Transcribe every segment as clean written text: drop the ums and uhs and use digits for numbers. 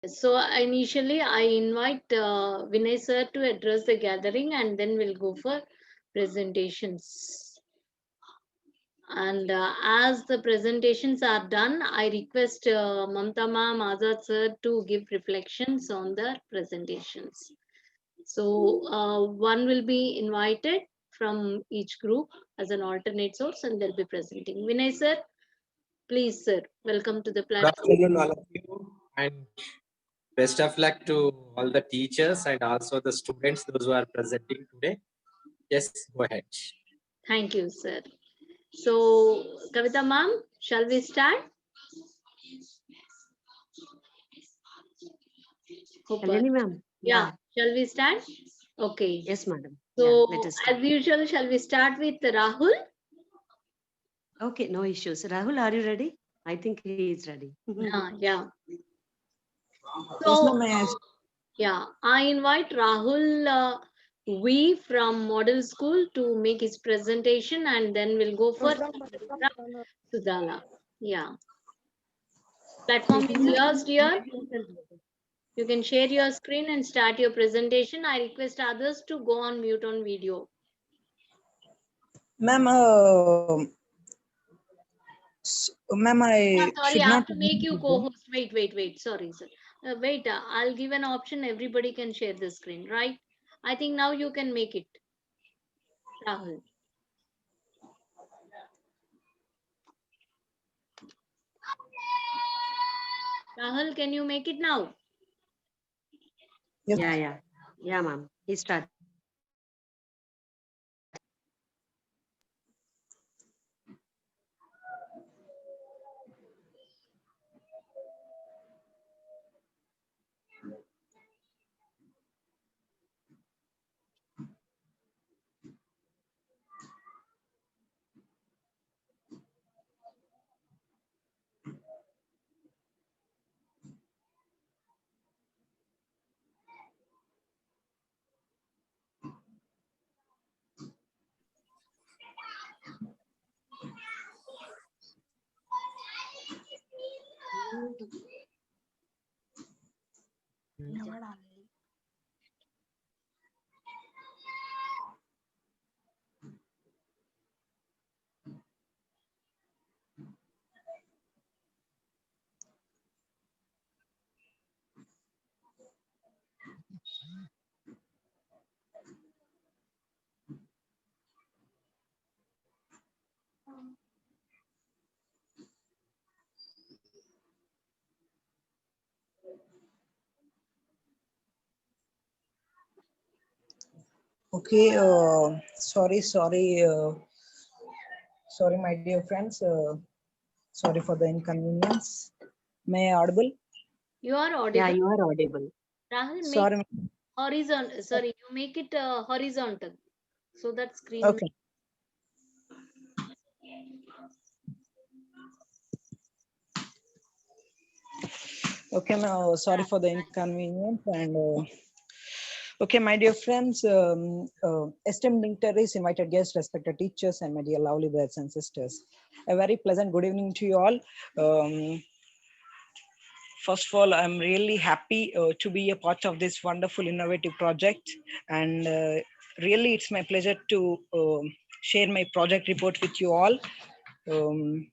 So initially I invite Vinay sir to address the gathering, and then we'll go for presentations. And as the presentations are done, I request Mamta ma'am, Azad sir to give reflections on the presentations. So one will be invited from each group as an alternate source, and they'll be presenting. Vinay sir, please sir, welcome to the Good platform. afternoon, all of you, and best of luck to all the teachers and also the students, those who are presenting today. Yes, go ahead. Thank you, sir. So, Kavita ma'am, shall we start? Eleni ma'am. Yeah, shall we start? Okay. Yes, madam. So, Let us as start. usual, shall we start with Rahul? Okay, no issues. Rahul, are you ready? I think he is ready. Yeah. Yes, So, ma'am. yeah, I invite Rahul V from Model School to make his presentation, and then we'll go for Sudala. Yeah. Platform is yours, dear. You can share your screen and start your presentation. I request others to go on mute on video. Ma'am, ma'am, I Sorry, should I have not. to make you co-host. Wait. Sorry, sir. Wait, I'll give an option. Everybody can share the screen, right? I think now you can make it, Rahul. Rahul, can you make it now? Yes. Yeah, ma'am. He started. Okay. Sorry, my dear friends. Sorry for the inconvenience. May I audible? You are Yeah, audible. you are audible. Rahul, make Sorry. horizontal. Sorry, you make it horizontal, so that screen. Okay. Okay. Now, sorry for the inconvenience and. Okay, my dear friends, esteemed dignitaries, invited guests, respected teachers, and my dear lovely brothers and sisters. A very pleasant good evening to you all. First of all, I'm really happy to be a part of this wonderful innovative project, and really it's my pleasure to share my project report with you all. Um,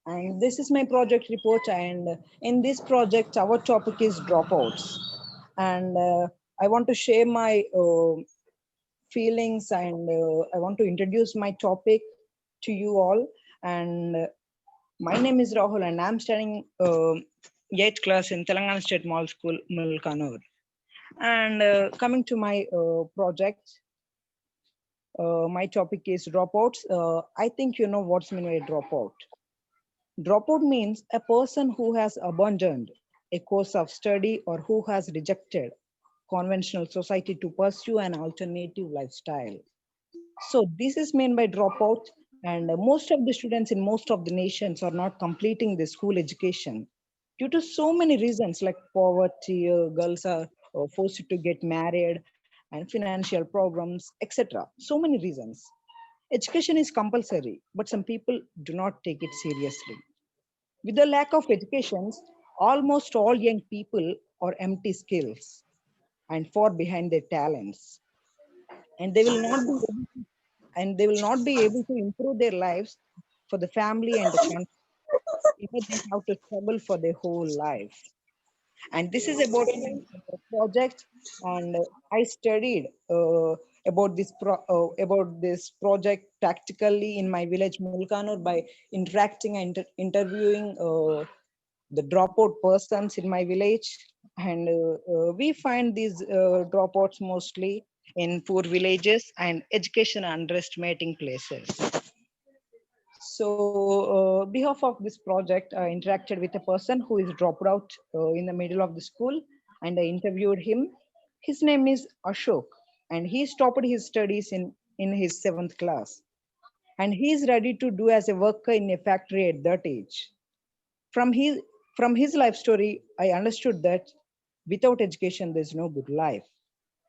and this is my project report, and in this project, our topic is dropouts. And I want to share my feelings, and I want to introduce my topic to you all. And my name is Rahul, and I'm studying 8th class in Telangana State Mall School, Mulkanur. And coming to my project, my topic is dropouts. I think you know what's meant by dropout. Dropout means a person who has abandoned a course of study or who has rejected conventional society to pursue an alternative lifestyle. So this is meant by dropout, and most of the students in most of the nations are not completing the school education due to so many reasons like poverty, girls are forced to get married, and financial problems, etc. So many reasons. Education is compulsory, but some people do not take it seriously. With the lack of education, almost all young people are empty skills and far behind their talents, and they will not be able to improve their lives for the family and the country. Even they have to struggle for their whole life. And this is about a project, and I studied about this project tactically in my village Mulkanur by interacting and interviewing the dropout persons in my village. And we find these dropouts mostly in poor villages and education underestimating places. So, behalf of this project, I interacted with a person who is dropped out in the middle of the school, and I interviewed him. His name is Ashok, and he stopped his studies in his 7th class, and he is ready to do as a worker in a factory at that age. From his life story, I understood that without education, there's no good life.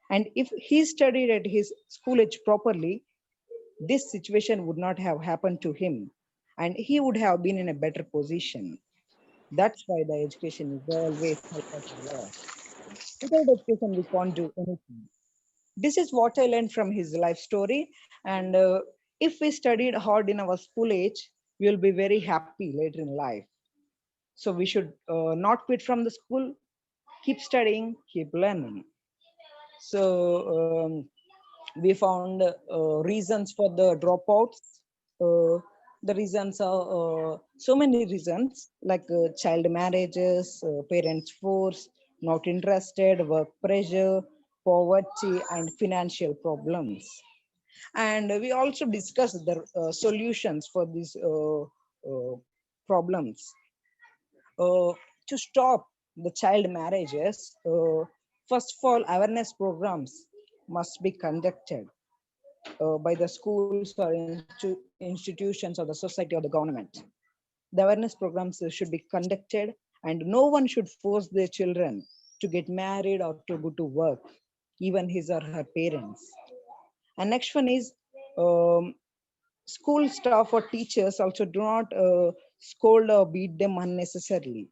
And if he studied at his school age properly, this situation would not have happened to him, and he would have been in a better position. That's why the education is always help us a lot. Without education, we can't do anything. This is what I learned from his life story. And if we studied hard in our school age, we will be very happy later in life. So we should not quit from the school, keep studying, keep learning. So we found reasons for the dropouts. The reasons are so many reasons, like child marriages, parents force, not interested, work pressure, poverty, and financial problems. And we also discussed the solutions for these problems. To stop the child marriages, first of all, awareness programs must be conducted by the schools or institutions or the society or the government. The awareness programs should be conducted, and no one should force their children to get married or to go to work, even his or her parents. And next one is school staff or teachers also do not scold or beat them unnecessarily.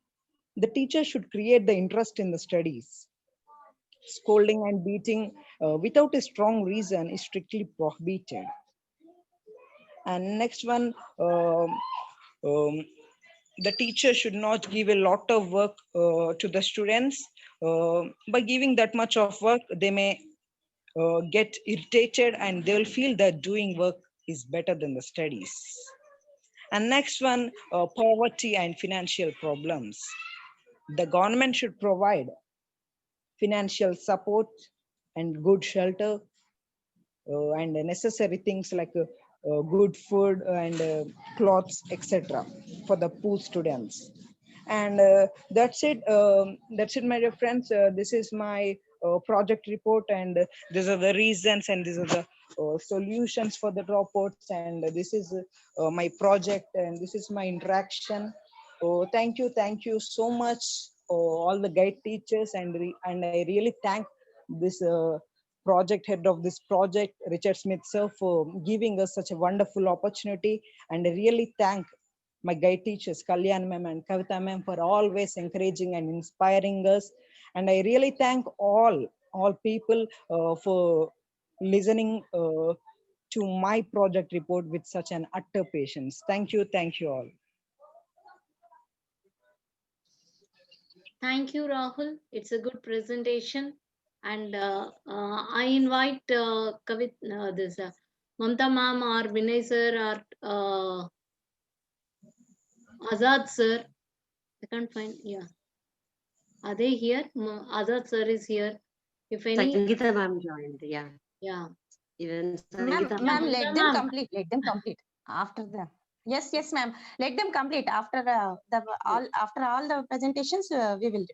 The teacher should create the interest in the studies. Scolding and beating without a strong reason is strictly prohibited. And next one, the teacher should not give a lot of work to the students. By giving that much of work, they may get irritated, and they will feel that doing work is better than the studies. And next one, poverty and financial problems. The government should provide financial support and good shelter and necessary things like good food and clothes, etc., for the poor students. And that's it. That's it, my dear friends. This is my project report, and these are the reasons, and these are the solutions for the dropouts. And this is my project, and this is my interaction. Thank you so much, all the guide teachers, and I really thank this project head of this project, Richard Smith sir, for giving us such a wonderful opportunity. And I really thank my guide teachers, Kalyan ma'am and Kavita ma'am, for always encouraging and inspiring us. And I really thank all people for listening to my project report with such an utter patience. Thank you all. Thank you, Rahul. It's a good presentation. And I invite this Mamta ma'am or Vinay sir or Azad sir. I can't find, yeah. Are they here? Azad sir is here. If any. Sangeeta ma'am joined, yeah. Yeah. Even Ma'am, Sangeeta ma'am, ma'am. let them complete. Let them complete after the. Yes, ma'am. Let them complete after after all the presentations. We will.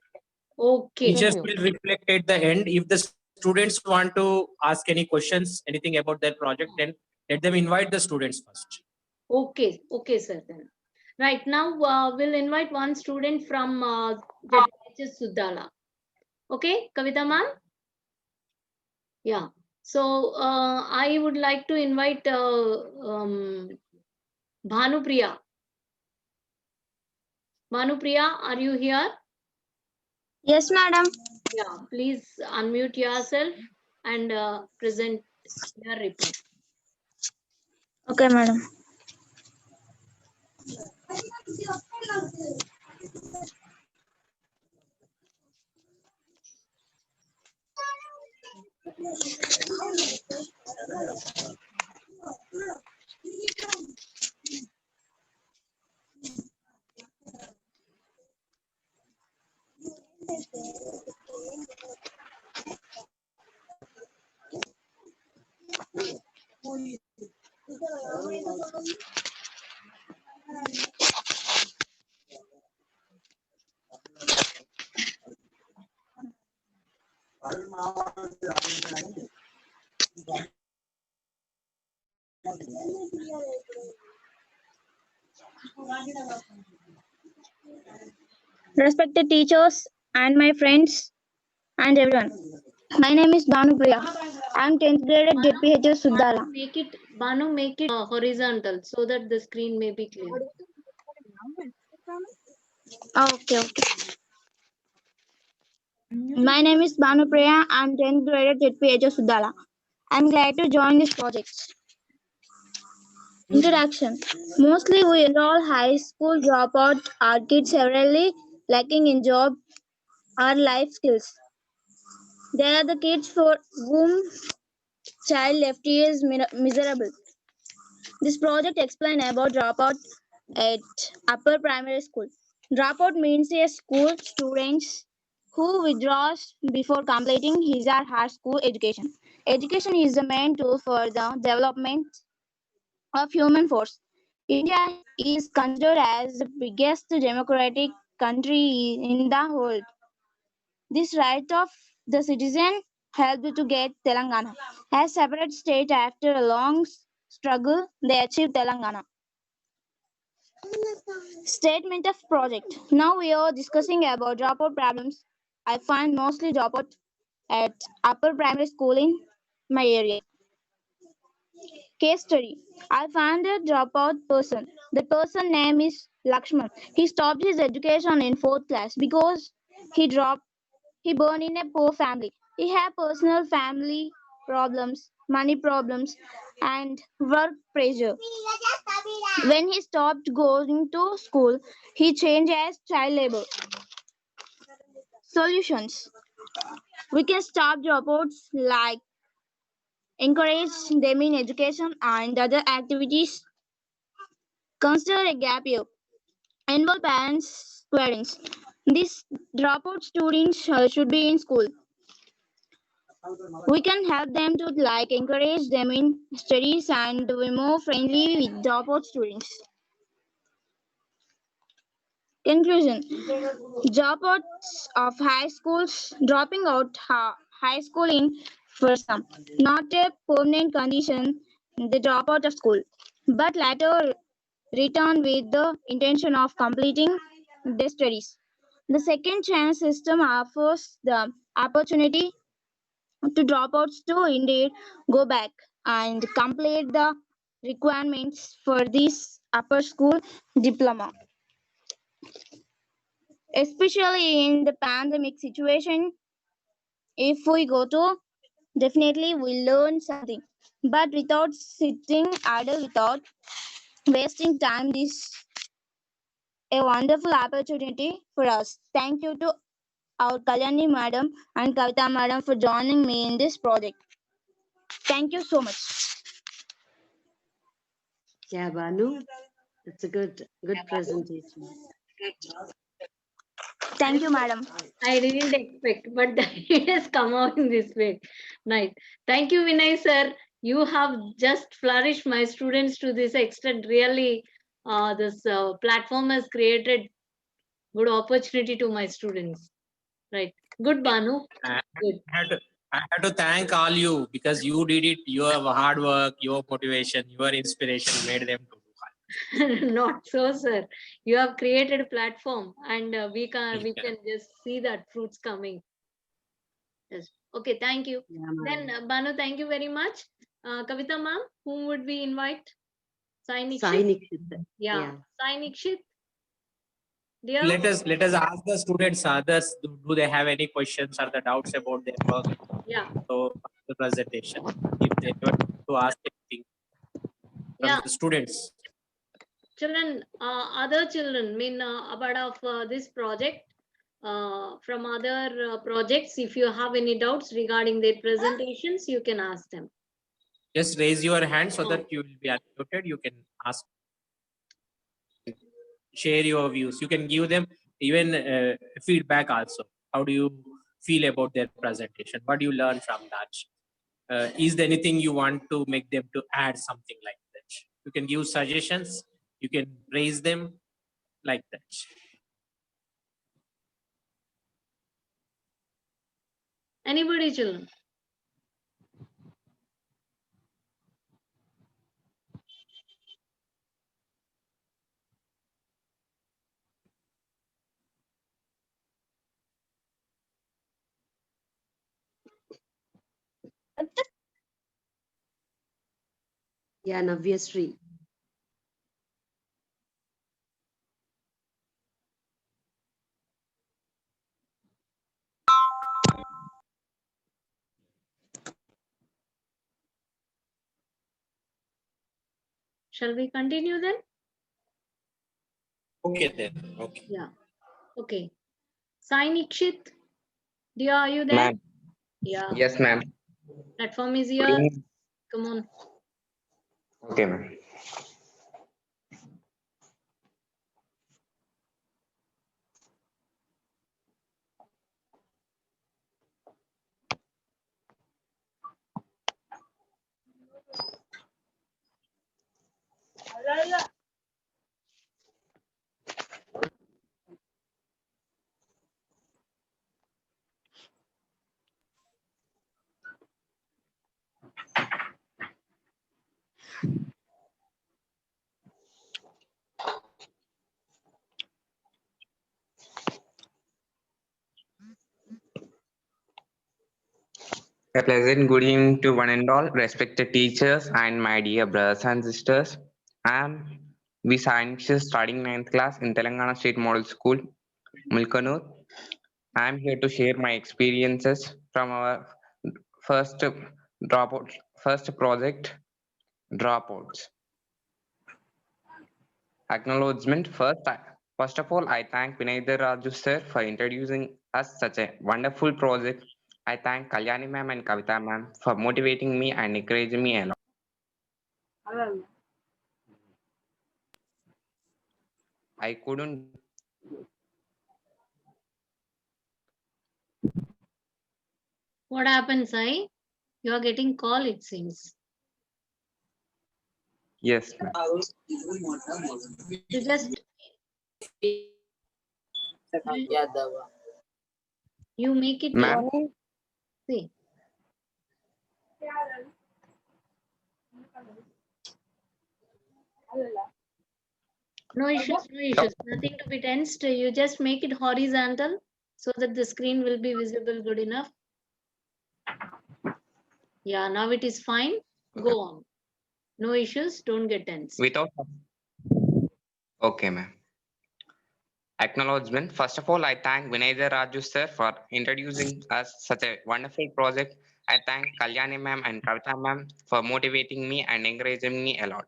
Okay. Teachers Review. will reflect at the end. If the students want to ask any questions, anything about their project, then let them invite the students first. Okay, sir. Then, right now we'll invite one student from ZHS Sudala. Okay, Kavita ma'am. Yeah. So I would like to invite Bhanupriya. Bhanupriya, are you here? Yes, madam. Yeah, please unmute yourself and present your report. Okay, madam. Respected teachers and my friends and everyone. My name is Banu Priya. I am 10th grade at JPHS Suddala. Banu, make it horizontal so that the screen may be clear. Okay, okay. My name is Banu Priya. I am 10th grade at JPHS Suddala. I am glad to join this project. Introduction. Mostly we enroll high school dropout are kids severely lacking in job or life skills. There are the kids for whom child lefty is miserable. This project explains about dropout at upper primary school. Dropout means a school student who withdraws before completing his or her school education. Education is the main tool for the development of human force. India is considered as the biggest democratic country in the world. This right of the citizen helped to get Telangana as separate state after a long struggle. They achieved Telangana. Statement of project. Now we are discussing about dropout problems. I find mostly dropout at upper primary school in my area. Case study. I found a dropout person. The person name is Lakshman. He stopped his education in 4th class because he dropped. He born in a poor family. He had personal family problems, money problems, and work pressure. When he stopped going to school, he changed as child labor. Solutions. We can stop dropouts like encourage them in education and other activities. Consider a gap year. Enroll parents, parents. These dropout students should be in school. We can help them to encourage them in studies and be more friendly with dropout students. Conclusion. Dropouts of high schools, dropping out high school in for some, not a permanent condition, the dropout of school, but later return with the intention of completing their studies. The second chance system offers the opportunity to dropouts to indeed go back and complete the requirements for this upper school diploma. Especially in the pandemic situation, if we go to, definitely we learn something. But without sitting idle, without wasting time, this is a wonderful opportunity for us. Thank you to our Kalyani madam and Kavita madam for joining me in this project. Thank you so much. Yeah, Banu, it's a good presentation. Thank you, madam. I didn't expect, but it has come out in this way. Nice. Thank you, Vinay sir. You have just flourished my students to this extent. Really, this platform has created good opportunity to my students. Right. Good, Banu. Good. I have to thank all you because you did it. Your hard work, your motivation, your inspiration made them to do hard. Not so, sir. You have created a platform, and we can Yeah. just see that fruits coming. Yes. Okay. Thank you. Yeah, Then Banu, thank you very much. Kavita ma'am, whom would we invite? Sai Nikshit? Sai Nikshit. Yeah. Sai Nikshit. Dear? Let us ask the students, others, do they have any questions or the doubts about their work? Yeah. So the presentation, if they were to ask anything from Yeah. the students. Children, other children, mean about of this project, from other projects, if you have any doubts regarding their presentations, you can ask them. Just raise your hand so that you will be unmuted. You can ask, share your views. You can give them even feedback also. How do you feel about their presentation? What do you learn from that? Is there anything you want to make them to add something like that? You can give suggestions. You can raise them like that. Anybody, children? Yeah, Navyasri. Shall we continue then? Okay then. Okay. Yeah. Okay. Sai Nikshit, dear, are you there? Ma'am. Yeah. Yes, ma'am. Platform is Good yours. evening. Come on. Okay, ma'am. A pleasant good evening to one and all, respected teachers and my dear brothers and sisters. I am V. Sciences studying 9th class in Telangana State Model School, Mulkanur. I am here to share my experiences from our first dropout, first project, dropouts. Acknowledgement first of all, I thank Vinay Raju sir for introducing us such a wonderful project. I thank Kalyani ma'am and Kavita ma'am for motivating me and encouraging me a lot. I couldn't. What happened, Sai? You are getting call, it seems. Yes, ma'am. You just you make it Ma'am, see. No issues, no issues. Nothing to be tensed. You just make it horizontal so that the screen will be visible good enough. Yeah, now it is fine. Go on. No issues. Don't get tense. without. Okay, ma'am. Acknowledgement. First of all, I thank Vinay Raju sir for introducing us such a wonderful project. I thank Kalyani ma'am and Kavita ma'am for motivating me and encouraging me a lot.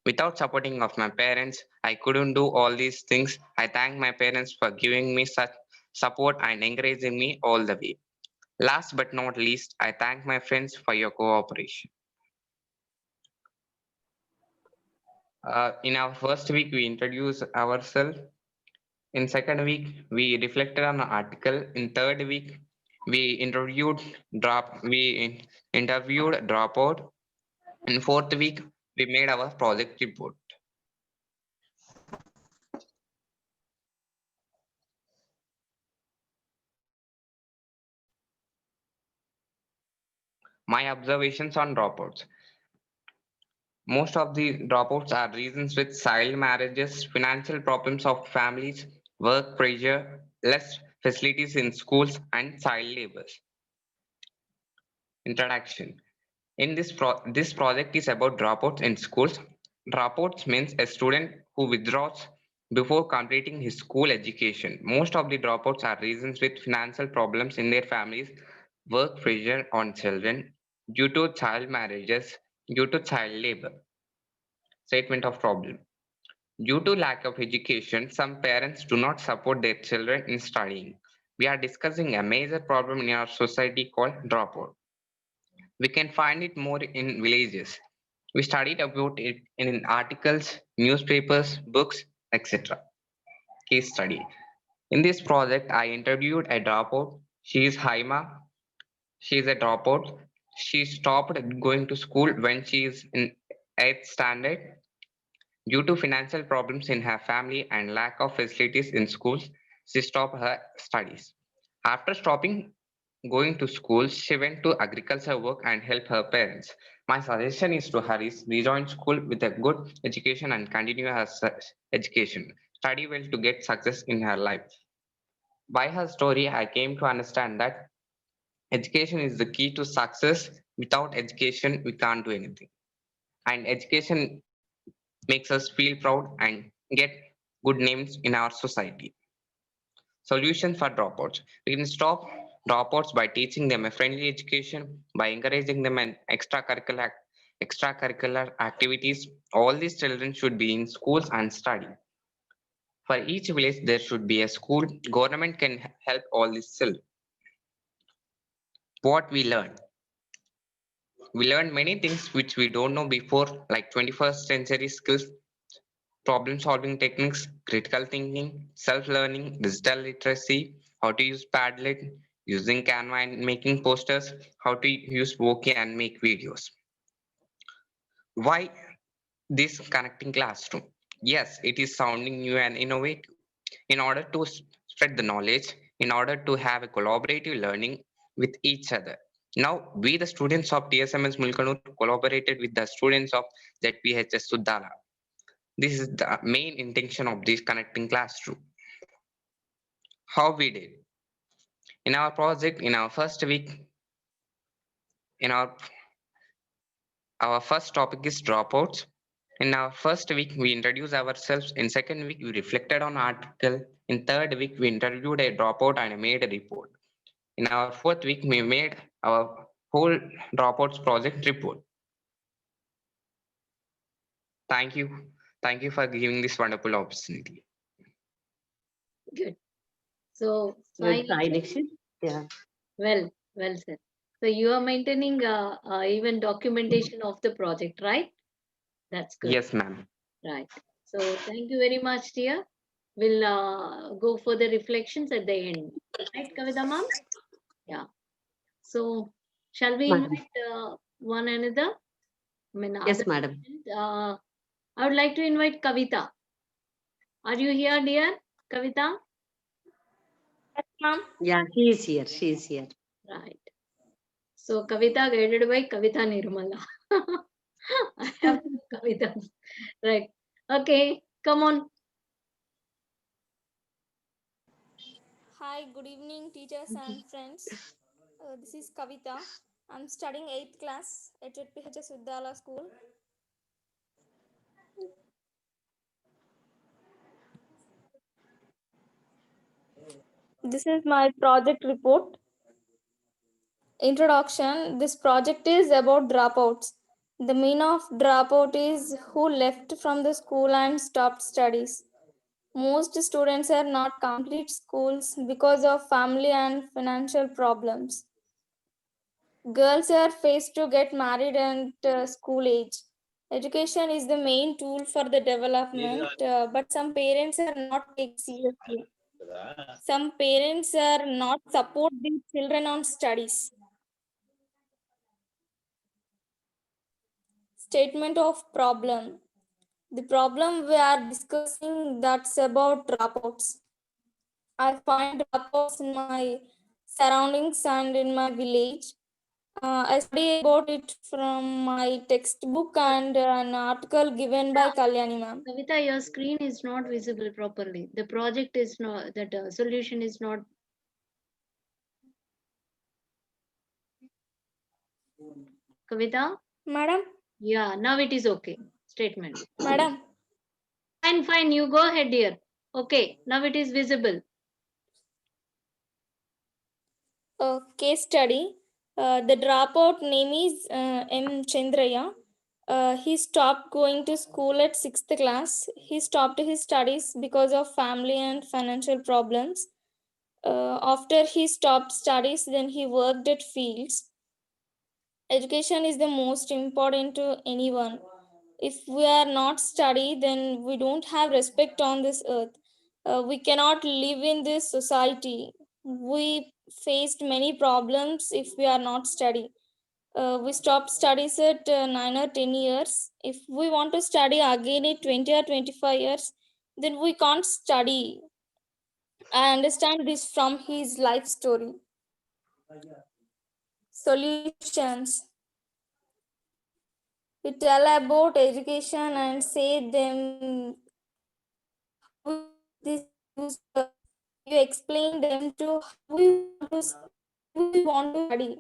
Without supporting of my parents, I couldn't do all these things. I thank my parents for giving me such support and encouraging me all the way. Last but not least, I thank my friends for your cooperation. In our first week, we introduced ourselves. In second week, we reflected on an article. In third week, we interviewed dropout. In fourth week, we made our project report. My observations on dropouts. Most of the dropouts are reasons with child marriages, financial problems of families, work pressure, less facilities in schools, and child labors. Introduction. In this project is about dropouts in schools. Dropouts means a student who withdraws before completing his school education. Most of the dropouts are reasons with financial problems in their families, work pressure on children, due to child marriages, due to child labor. Statement of problem. Due to lack of education, some parents do not support their children in studying. We are discussing a major problem in our society called dropout. We can find it more in villages. We studied about it in articles, newspapers, books, etc. Case study. In this project, I interviewed a dropout. She is Haima. She is a dropout. She stopped going to school when she is in 8th standard. Due to financial problems in her family and lack of facilities in schools, she stopped her studies. After stopping going to school, she went to agriculture work and helped her parents. My suggestion is to her is rejoin school with a good education and continue her education. Study well to get success in her life. By her story, I came to understand that education is the key to success. Without education, we can't do anything. And education makes us feel proud and get good names in our society. Solutions for dropouts. We can stop dropouts by teaching them a friendly education, by encouraging them in extracurricular activities. All these children should be in schools and study. For each village, there should be a school. Government can help all these children. What we learned. We learned many things which we don't know before, like 21st century skills, problem solving techniques, critical thinking, self-learning, digital literacy, how to use Padlet, using Canva and making posters, how to use Voki and make videos. Why this connecting classroom? Yes, it is sounding new and innovative. In order to spread the knowledge, in order to have a collaborative learning with each other. Now, we the students of TSMS Mulkanur collaborated with the students of ZPHS Sudala. This is the main intention of this connecting classroom. How we did. In our project, in our first week, in our first topic is dropouts. In our first week, we introduced ourselves. In second week, we reflected on article. In third week, we interviewed a dropout and made a report. In our fourth week, we made our whole dropouts project report. Thank you. Thank you for giving this wonderful opportunity. Good. So, Good, Sai, Sai Dixit. Yeah. well said. So you are maintaining even documentation of the project, right? That's good. Yes, ma'am. Right. So thank you very much, dear. We'll go for the reflections at the end. Right, Kavita ma'am? Yeah. So shall we Madam. invite one another? I mean, Yes, other madam. student, I would like to invite Kavita. Are you here, dear? Kavita? Ma'am. Yeah, she is here. She is here. Right. So Kavita guided by Kavita Nirmala. Kavita. Right. Okay. Come on. Hi, good evening, teachers and friends. This is Kavita. I'm studying 8th class at ZPHS Vidyala School. This is my project report. Introduction. This project is about dropouts. The meaning of dropout is who left from the school and stopped studies. Most students are not complete schools because of family and financial problems. Girls are faced to get married at school age. Education is the main tool for the development, but some parents are not taken seriously. Some parents are not support their children on studies. Statement of problem. The problem we are discussing that's about dropouts. I find dropouts in my surroundings and in my village. I study about it from my textbook and an article given by Kalyani ma'am. Kavita, your screen is not visible properly. The project is not, that solution is not. Kavita? Madam? Yeah, now it is okay. Statement. Madam? Fine. You go ahead, dear. Okay, now it is visible. Case study. The dropout name is M. Chandraya. He stopped going to school at 6th class. He stopped his studies because of family and financial problems. After he stopped studies, then he worked at fields. Education is the most important to anyone. If we are not study, then we don't have respect on this earth. We cannot live in this society. We faced many problems if we are not study. We stopped studies at 9 or 10 years. If we want to study again at 20 or 25 years, then we can't study. I understand this from his life story. Solutions. We tell about education and say them this you explain them to how we want to study.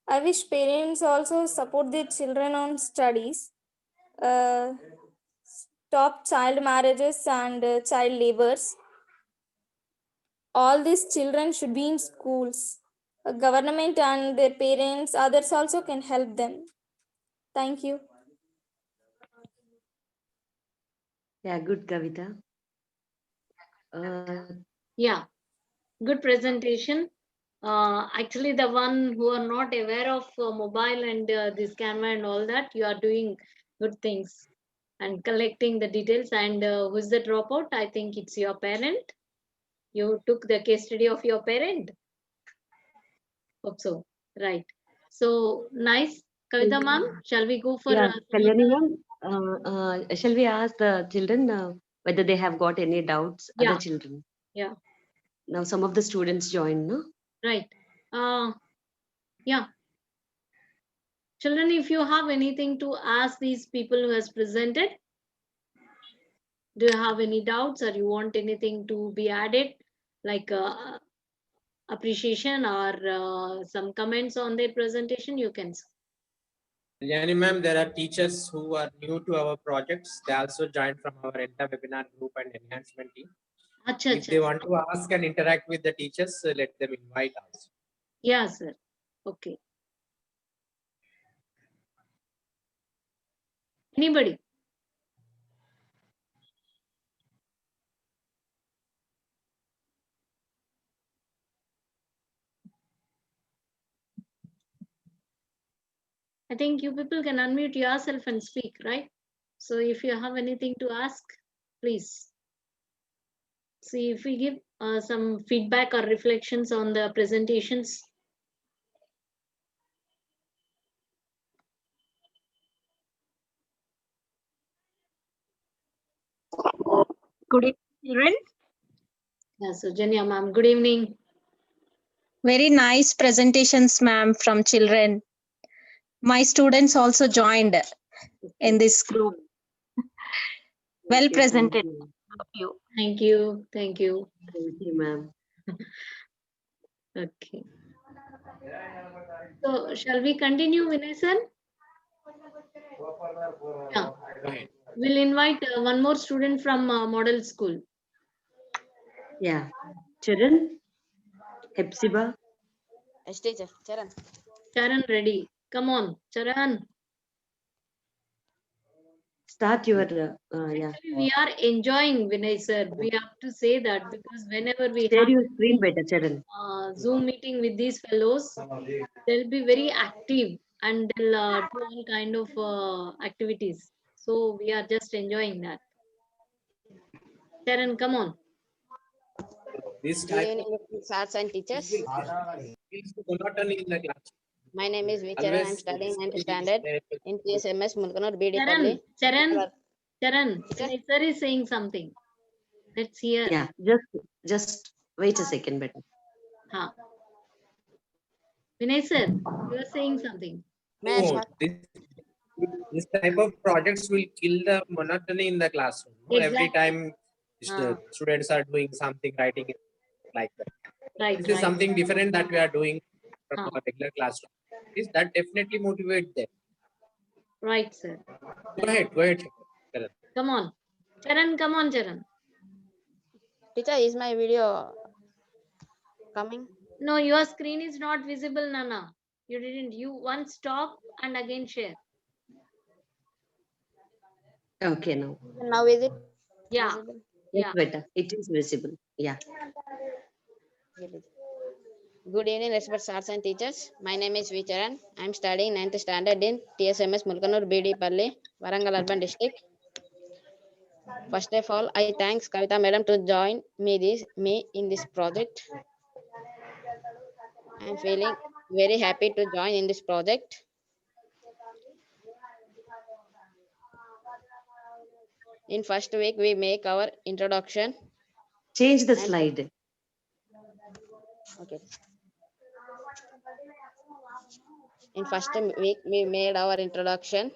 I wish parents also support their children on studies. Stop child marriages and child labors. All these children should be in schools. Government and their parents, others also can help them. Thank you. Yeah, good, Kavita. Yeah, good presentation. Actually, the one who are not aware of mobile and this Canva and all that, you are doing good things and collecting the details. And who's the dropout? I think it's your parent. You took the case study of your parent. Hope so. Right. So nice. Kavita ma'am, shall we go for Yeah, Kalyani ma'am, shall we ask the children whether they have got any doubts? Yeah. Other children. Yeah. Now some of the students joined, no? Right. Yeah. Children, if you have anything to ask these people who has presented, do you have any doubts or you want anything to be added, like appreciation or some comments on their presentation? You can. Yani ma'am, there are teachers who are new to our projects. They also joined from our entire webinar group and enhancement team. Acha, If they want to ask and interact with the teachers, let them invite us. Yeah, sir. Okay. Anybody? I think you people can unmute yourself and speak, right? So if you have anything to ask, please. See if we give some feedback or reflections on the presentations. Good evening, children. Yeah, so Janya ma'am, good evening. Very nice presentations, ma'am, from children. My students also joined in this group. Well presented. Thank you. Thank you, ma'am. Okay. So shall we continue, Vinay sir? Yeah. Go ahead. We'll invite one more student from model school. Yeah. Charan, Hepzibah. Yes, teacher. Charan. Charan, ready. Come on, Charan. Start your, yeah. Actually, we are enjoying, Vinay sir. We have to say that because whenever we Share have your screen better, Charan. Zoom meeting with these fellows, they'll be very active and they'll do all kind of activities. So we are just enjoying that. Charan, come on. This Good type evening, sir and teachers. feels monotony in the class. My name is Vicharan. I'm Always studying 9th study, standard stay- in PSMS Mulkanur BD Charan, Palli. Charan, Vinay sir is saying something. Let's hear. Yeah, just wait a second better. Huh. Vinay sir, you are saying something. No, this type of projects will kill the monotony in the classroom. Every Exactly. time students are doing something, writing it like that. Right, This is right. something different that we are doing from Huh. our regular classroom. That definitely motivate them. Right, sir. Go ahead. Charan. Come on. Charan, come on, Charan. Teacher, is my video coming? No, your screen is not visible, Nana. You didn't. You once stop and again share. Okay, now. Now is it Yeah, visible? Yes, yeah. better. It is visible. Yeah. Okay, teacher. Good evening, respected stars and teachers. My name is Vicharan. I am studying 9th standard in TSMS Mulkanur BD Warangal Urban District. First of all, I thanks Kavita Madam to join me in this project. I am feeling very happy to join in this project. In first week, we make our introduction. Change the And- slide. Okay. In first week, we made our introduction.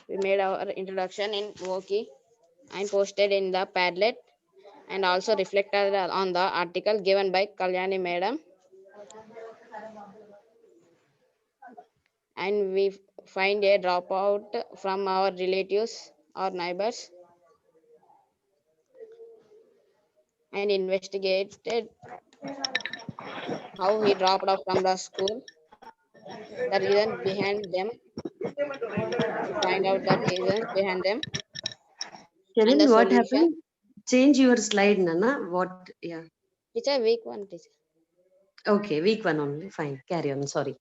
We made our introduction in Woki and posted in the Padlet and also reflected on the article given by Kalyani Madam. And we find a dropout from our relatives or neighbors and investigated how he dropped out from the school, the reason behind them, to find out the reasons behind them and Charan, the what solution. happened? Change your slide, Nana. What? Yeah. Teacher, week one, teacher. Okay, week one only. Fine. Carry on. Sorry.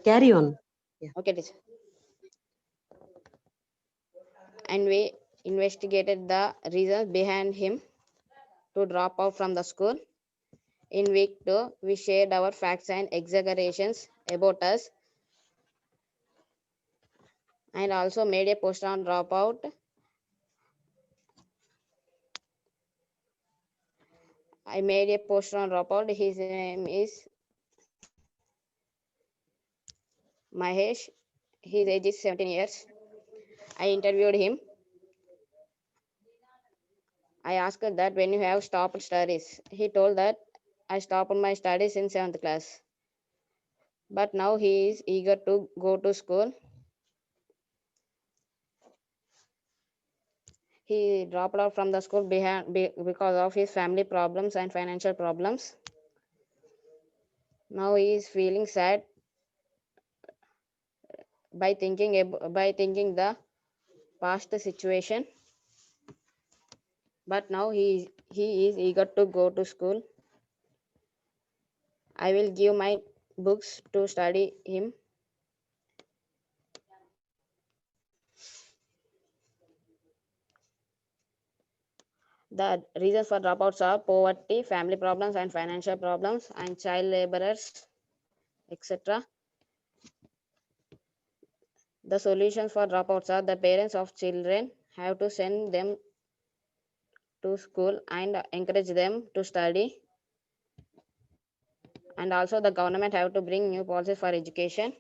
Carry on. Yeah. Okay, teacher. And we investigated the reasons behind him to drop out from the school. In week two, we shared our facts and exaggerations about us and also made a post on dropout. I made a post on dropout. His name is Mahesh. His age is 17 years. I interviewed him. I asked that when you have stopped studies. He told that I stopped my studies in 7th class. But now he is eager to go to school. He dropped out from the school because of his family problems and financial problems. Now he is feeling sad by thinking the past situation. But now he is eager to go to school. I will give my books to study him. The reasons for dropouts are poverty, family problems and financial problems, and child laborers, etc. The solutions for dropouts are the parents of children have to send them to school and encourage them to study. And also the government have to bring new policies for education.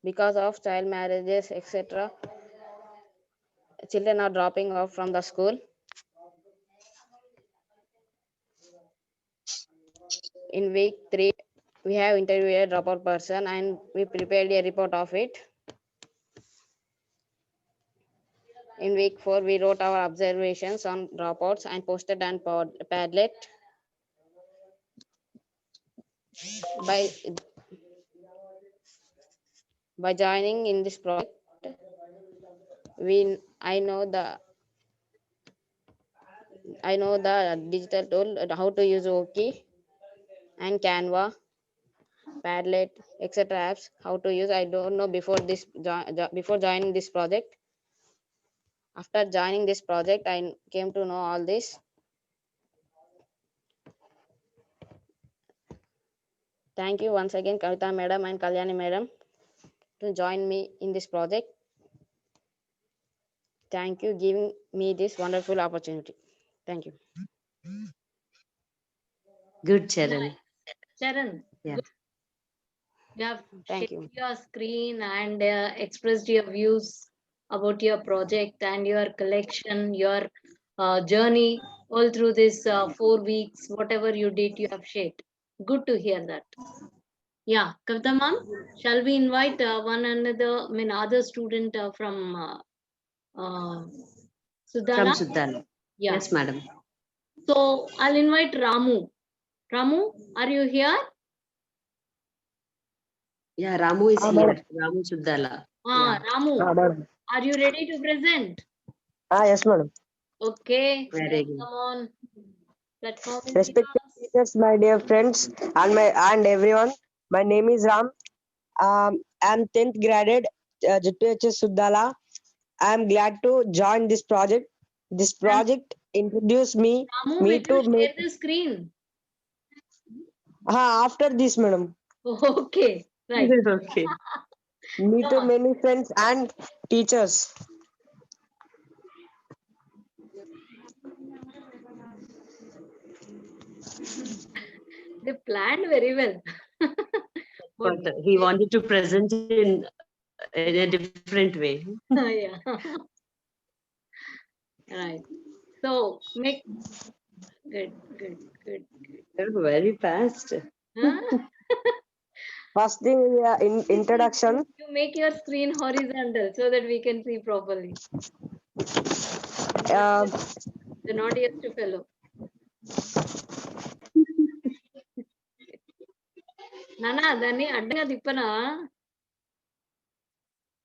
Because of child marriages, etc., children are dropping off from the school. In week 3, we have interviewed a dropout person and we prepared a report of it. In week 4, we wrote our observations on dropouts and posted on Padlet. By joining in this project, I know the digital tool, how to use Oki and Canva, Padlet, etc. apps, how to use. I don't know before joining this project. After joining this project, I came to know all this. Thank you once again, Kavita Madam and Kalyani Madam, to join me in this project. Thank you giving me this wonderful opportunity. Thank you. Good, Charan. Charan, Yeah. good. You have Thank shared you. your screen and expressed your views about your project and your collection, your journey all through this 4 weeks, whatever you did, you have shared. Good to hear that. Yeah, Kavita ma'am, shall we invite one another, other student from From Sudala? Suddala. Yeah. Yes, madam. So I'll invite Ramu. Ramu, are you here? Yeah, Ramu is madam. here. Ramu Suddala. Ah, Yeah. Ramu, Madam. are you ready to present? Yes, madam. Okay, Very then good. come on. Platform is Respected yours. teachers, my dear friends, and everyone. My name is Ram. I'm 10th graded JTHS Suddala. I'm glad to join this project. This project introduced me Ramu, will you to share the screen? after this, madam. Okay, right. Okay. Me Come to on. many friends and teachers. They planned very well. What But he wanted to present in a different way. yeah. Right. So make good. You're very fast. Huh? First thing, in introduction. You make your screen horizontal so that we can see properly. Uh, The naughtiest fellow. నానా దాన్ని అడ్డంగా తిప్పనా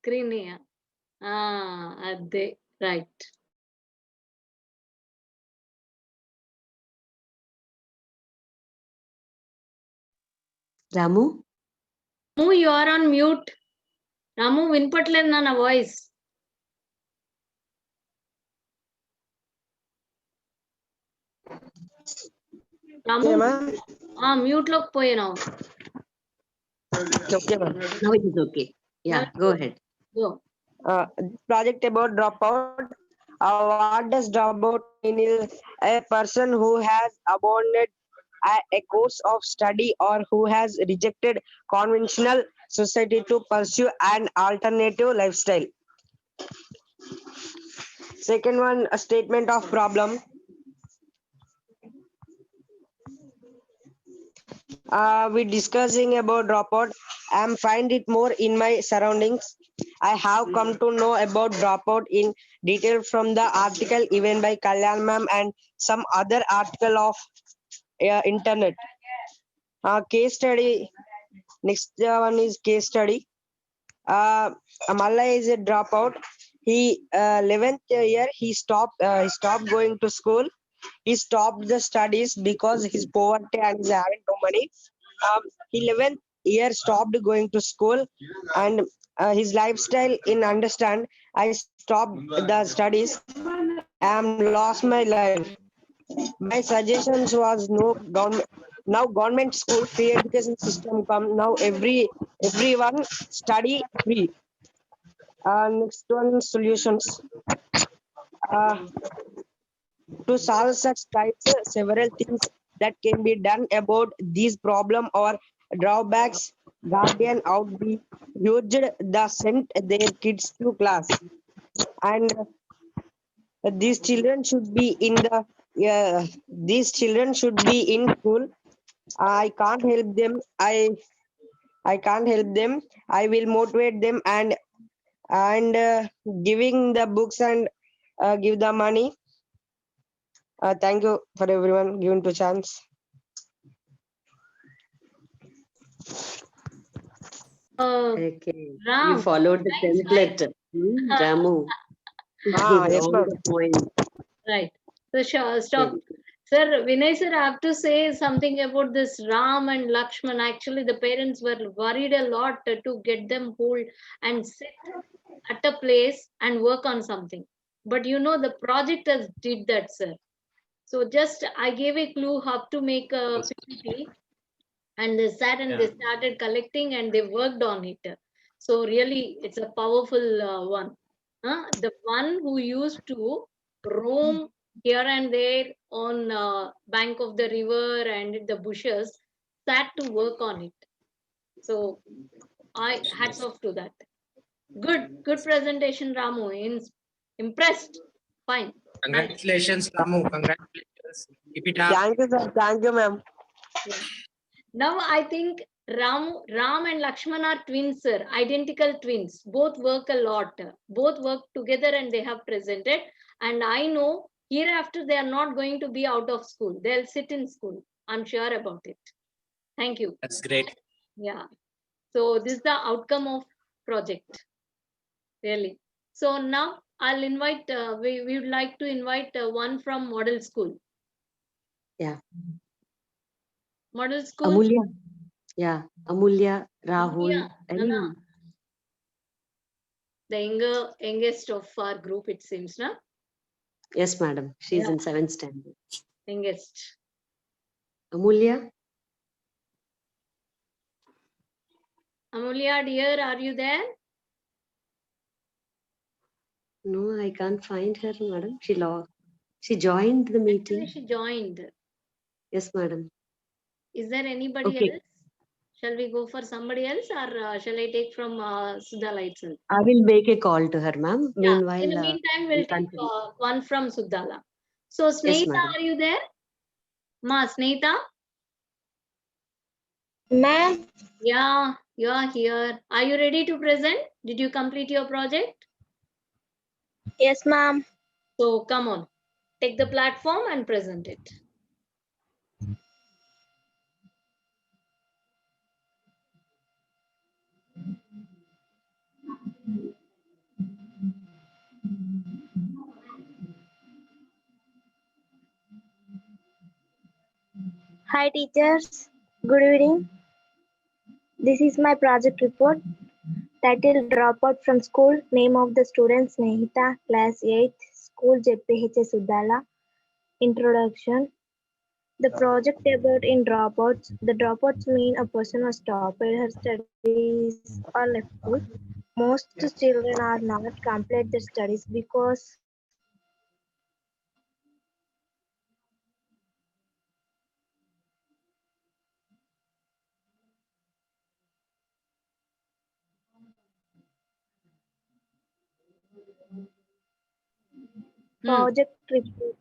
screen అదే right. Ramu? Ramu, you are on mute. రాము వినపట్లేదు నా voice. రాము mute లోకి పోయినావు. Okay, ma'am. Now it is okay. Yeah, go ahead. Go. Project about dropout. What does dropout mean? Is a person who has abandoned a course of study or who has rejected conventional society to pursue an alternative lifestyle. Second one, a statement of problem. We discussing about dropout. I'm find it more in my surroundings. I have come to know about dropout in detail from the article even by Kalyan ma'am and some other article of internet. Case study. Next one is case study. Malla is a dropout. He 11th year he stopped going to school. He stopped the studies because his poverty and his having no money. 11th year stopped going to school and his lifestyle in understand. I stopped the studies. I am lost my life. My suggestions was no government. Now government school free education system come now everyone study free. Next one solutions. To solve such types, several things that can be done about these problem or drawbacks. Guardian out be used the sent their kids to class, and these children should be in the these children should be in school. I can't help them. I can't help them. I will motivate them and giving the books and give the money. Thank you for everyone given to chance. Okay. Ram, You followed the nice, template. Ramu. Yes, On ma'am. the point. Right. So stop. Sir, Vinay sir, I have to say something about this Ram and Lakshman. Actually, the parents were worried a lot to get them hold and sit at a place and work on something. But you know, the project has did that, sir. So just I gave a clue how to make a PPT, and they sat and they started collecting and they worked on it. So really, it's a powerful one. The one who used to roam here and there on bank of the river and in the bushes sat to work on it. So I hats off to that. Good presentation, Ramu. Impressed. Fine. Congratulations, Ramu. Congratulations. Keep it up. Thank you, sir. Thank you, ma'am. Now I think Ram and Lakshman are twins, sir, identical twins. Both work a lot. Both work together and they have presented. And I know hereafter they are not going to be out of school. They'll sit in school. I'm sure about it. Thank you. That's great. Yeah. So this is the outcome of project. Really. So now I'll invite, we would like to invite one from model school. Yeah. Model school. Amulya. Yeah. Amulya, Rahul, Yeah, anyone. The youngest of our group, it seems, na? Yes, madam. She's Yeah. in 7th standard. Youngest. Amulya. Amulya, dear, are you there? No, I can't find her, madam. She joined the meeting. Actually, she joined. Yes, madam. Is there anybody Okay. else? Shall we go for somebody else, or shall I take from Sudhala itself? I will make a call to her, ma'am. Yeah. Meanwhile, In the meantime, we'll take continue. one from Sudhala. So, Yes, Snehita, madam. are you there? Ma, Snehita? Ma'am, Yeah, you are here. Are you ready to present? Did you complete your project? yes, ma'am. So, come on. Take the platform and present it. Hi, teachers. Good evening. This is my project report. Title Dropout from School. Name of the student Snehita, Class 8, School JPH Sudhala. Introduction. The project about in dropouts. The dropouts mean a person was stopped her studies or left school. Most children are not complete their studies because project report.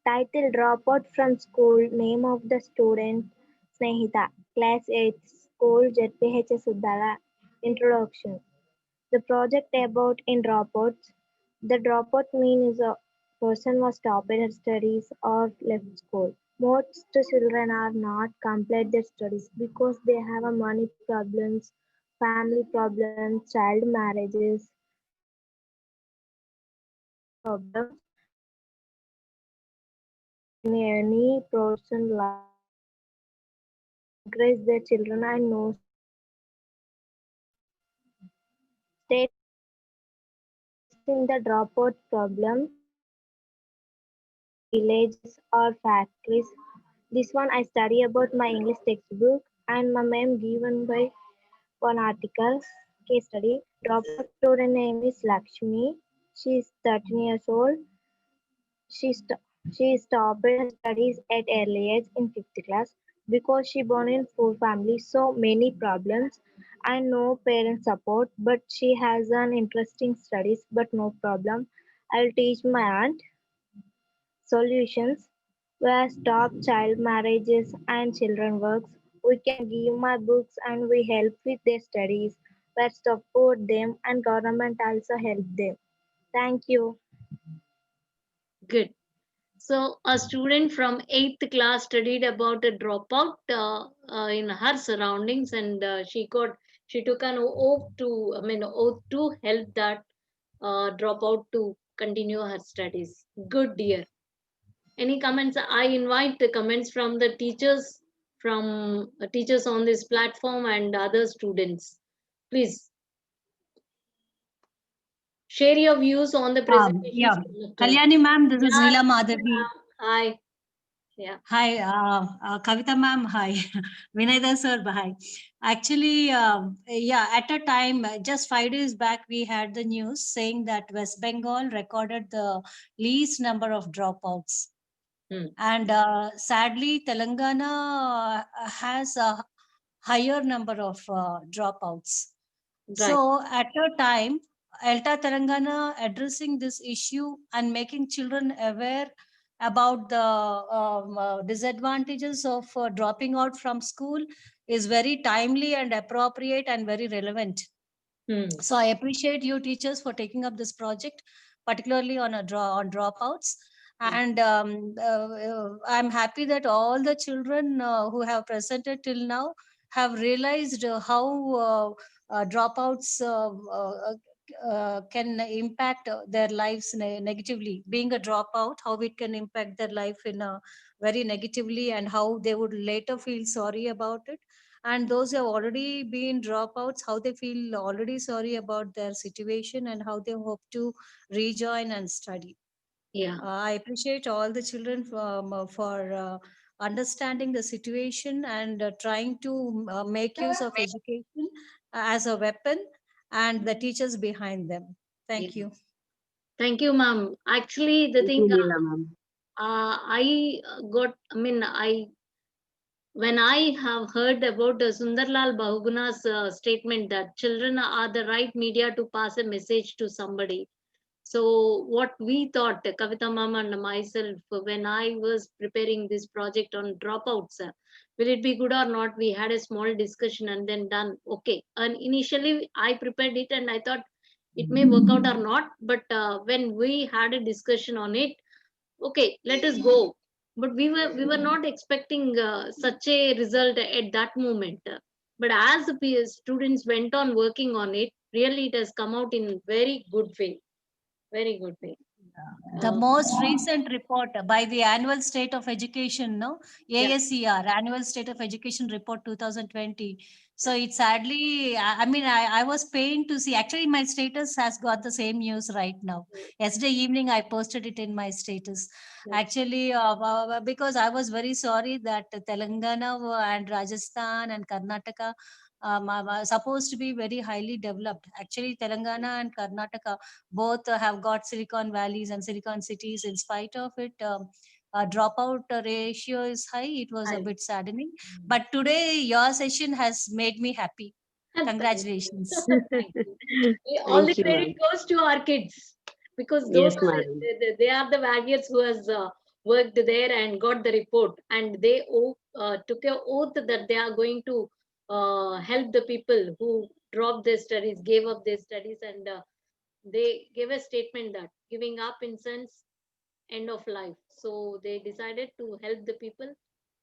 Title Dropout from School. Name of the student Snehita. Class 8. School ZPH Sudhala. Introduction. The project about in dropouts. The dropout means a person was stopped her studies or left school. Most children are not complete their studies because they have a money problems, family problems, child marriages, problems. In any person life, encourage their children and know state in the dropout problem villages or factories. This one I study about my English textbook and my ma'am given by one article case study. Dropout student name is Lakshmi. She is 13 years old. She stopped her studies at early age in 5th class because she born in poor family, so many problems and no parent support. But she has an interesting studies, but no problem. I'll teach my aunt solutions where stop child marriages and children works. We can give my books and we help with their studies, where support them and government also help them. Thank you. Good. So a student from 8th class studied about a dropout in her surroundings, and she took an oath to help that dropout to continue her studies. Good, dear. Any comments? I invite the comments from the teachers, from teachers on this platform and other students. Please share your views on the presentation. Yeah, Kalyani ma'am, this is Leela Madhavi. Hi. Yeah. Hi, Kavita ma'am. Hi, Vinayda sir. Hi. Actually, yeah, at a time, just 5 days back, we had the news saying that West Bengal recorded the least number of dropouts. And sadly, Telangana has a higher number of dropouts. Right. So at a time, ELTA Telangana addressing this issue and making children aware about the disadvantages of dropping out from school is very timely and appropriate and very relevant. So I appreciate you teachers for taking up this project, particularly on dropouts. And I'm happy that all the children who have presented till now have realized how dropouts can impact their lives negatively. Being a dropout, how it can impact their life in a very negatively, and how they would later feel sorry about it. And those who have already been dropouts, how they feel already sorry about their situation and how they hope to rejoin and study. Yeah. I appreciate all the children for understanding the situation and trying to make use of education as a weapon, and the teachers behind them. Thank you. Thank you, ma'am. Actually, the Thank thing you, Leela, ma'am. when I have heard about Sundarlal Bahuguna's statement that children are the right media to pass a message to somebody. So what we thought, Kavita ma'am and myself, when I was preparing this project on dropouts, will it be good or not? We had a small discussion and then done. Okay. And initially I prepared it and I thought it may work out or not. But when we had a discussion on it, okay, let us go. But we were not expecting such a result at that moment. But as the students went on working on it, really it has come out in very good way. Very good way. The most recent report by the Annual State of Education, no, ASER, Annual State of Education Report 2020. So it's sadly, I was pained to see. Actually, my status has got the same news right now. Yesterday evening, I posted it in my status. Actually, because I was very sorry that Telangana and Rajasthan and Karnataka are supposed to be very highly developed. Actually, Telangana and Karnataka both have got Silicon Valleys and Silicon cities. In spite of it, dropout ratio is high. It was a bit saddening. But today, your session has made me happy. Congratulations. All the Thank you, credit ma'am. goes to our kids because those Yes, are madam. they are the values who has worked there and got the report, and they took a oath that they are going to help the people who dropped their studies, gave up their studies, and they gave a statement that giving up in sense end of life. So they decided to help the people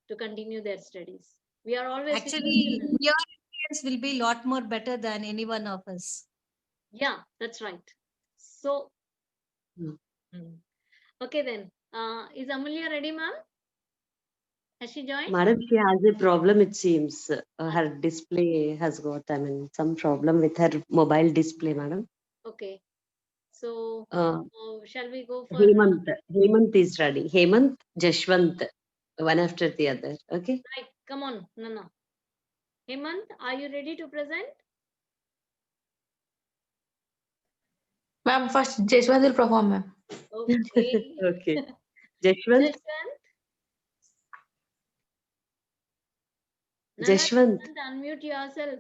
to continue their studies. We are always with the Actually, children. your experience will be a lot more better than any one of us. Yeah, that's right. So, Hmm. okay then. Is Amulya ready, ma'am? Has she joined? Madam, she has a problem, it seems. Her display has got, some problem with her mobile display, madam. Okay. So, Uh, shall we go for Hemant is ready. Hemant, Jashwant, one after the other. Okay. right? Come on, Nana. Hemant, are you ready to present? Ma'am, first Jeshwant will perform, ma'am. Okay. Okay. Jashwant, Jashwant, Nana, Jashwant, unmute yourself.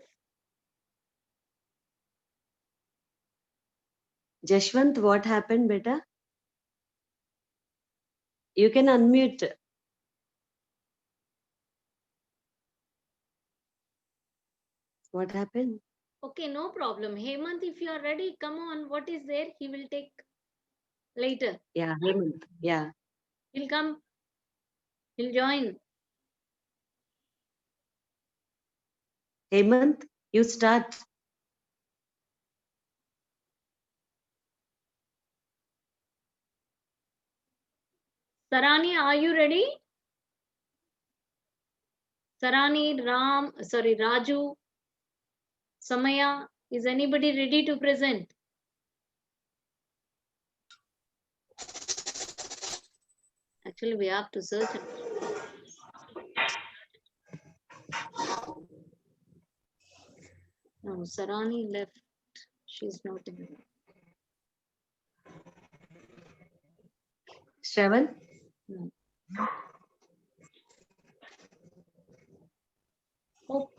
Jashwant, what happened, beta? You can unmute. What happened? Okay, no problem. Hemant, if you are ready, come on. What is there? He will take later. Yeah, Hemant. Yeah. He'll come. He'll join. Hemant, you start. Sarani, are you ready? Sarani, Raju, Samaya, is anybody ready to present? Actually, we have to search. No, Sarani left. She's not in. Shravan, No. Oh,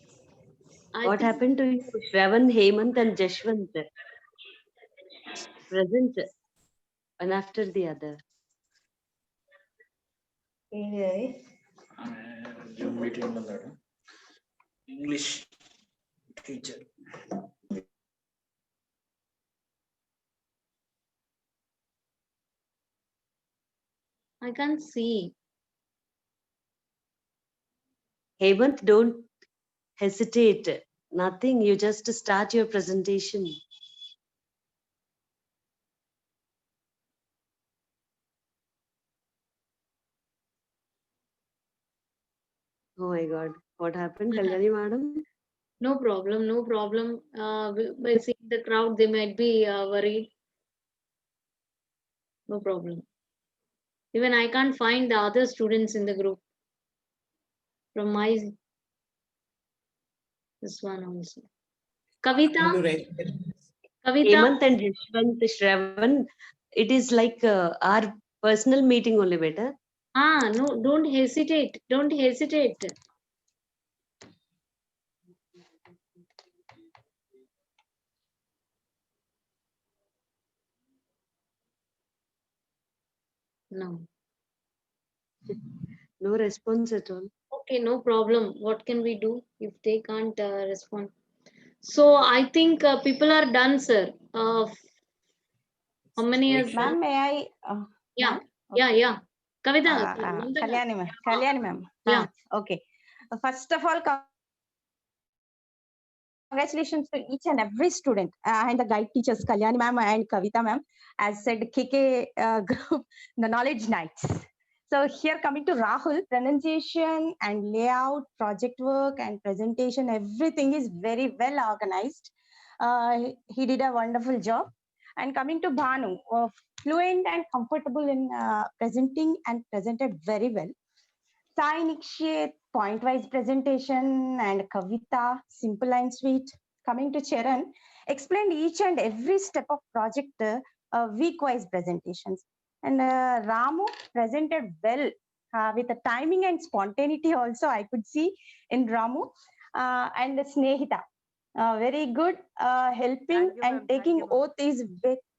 what happened to you? Shravan, Hemant, and Jashwant. present one after the other. Zoom meeting లో ఉన్నాడు. English teacher. I can't see. Hemant, don't hesitate. Nothing. You just start your presentation. Oh my God. What happened, Kalyani madam? No problem, no problem. By seeing the crowd, they might be worried. No problem. Even I can't find the other students in the group. From my this one also. Kavita. Kavita. Hemant and Yashwant, Shravan, it is like our personal meeting only, better. No, don't hesitate. Don't hesitate. No. No response at all. Okay, no problem. What can we do if they can't respond? So I think people are done, sir. How many years? Ma'am, may I? Yeah, ma'am? yeah. Kavita. Kalyani ma'am. Kalyani ma'am. Yeah. Okay. First of all, congratulations to each and every student and the guide teachers, Kalyani ma'am and Kavita ma'am, as said KK group, the knowledge nights. So here coming to Rahul, pronunciation and layout, project work and presentation, everything is very well organized. He did a wonderful job. And coming to Bhanu, fluent and comfortable in presenting and presented very well. Sai Nikshit, point-wise presentation, and Kavita, simple and sweet. Coming to Charan, explained each and every step of project week-wise presentations. And Ramu presented well with the timing and spontaneity also I could see in Ramu. And Snehita, very good, helping and taking oath is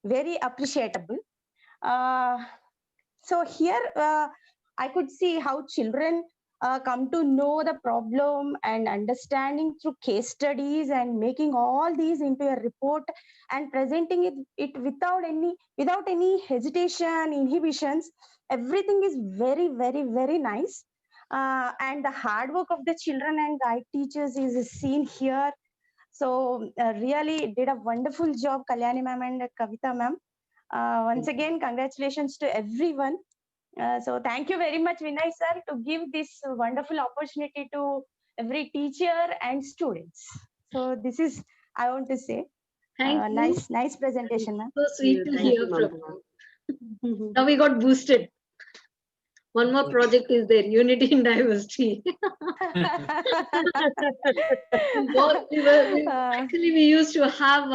very appreciable. So here I could see how children come to know the problem and understanding through case studies and making all these into a report and presenting it without any hesitation, inhibitions. Everything is very, very, very nice. And the hard work of the children and guide teachers is seen here. So really did a wonderful job, Kalyani ma'am and Kavita ma'am. Once again, congratulations to everyone. So thank you very much, Vinay sir, to give this wonderful opportunity to every teacher and students. So this is, I want to say, Thank you. nice presentation, ma'am. So sweet to hear from you. Now we got boosted. One more project is there, Unity in Diversity. Actually, we used to have,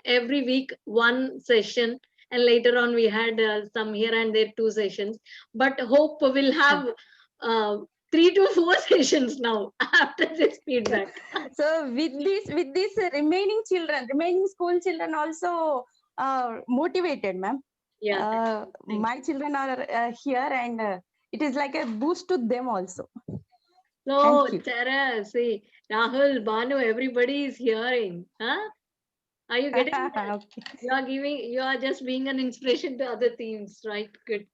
every week one session, and later on we had some here and there 2 sessions. But hope we'll have 3 to 4 sessions now after this feedback. So with this remaining school children also motivated, ma'am. Yeah. My children are here, and it is like a boost to them also. So, Tara, see, Rahul, Banu, everybody is hearing. Huh? Are you getting that? Okay. You are just being an inspiration to other teams, right? Good.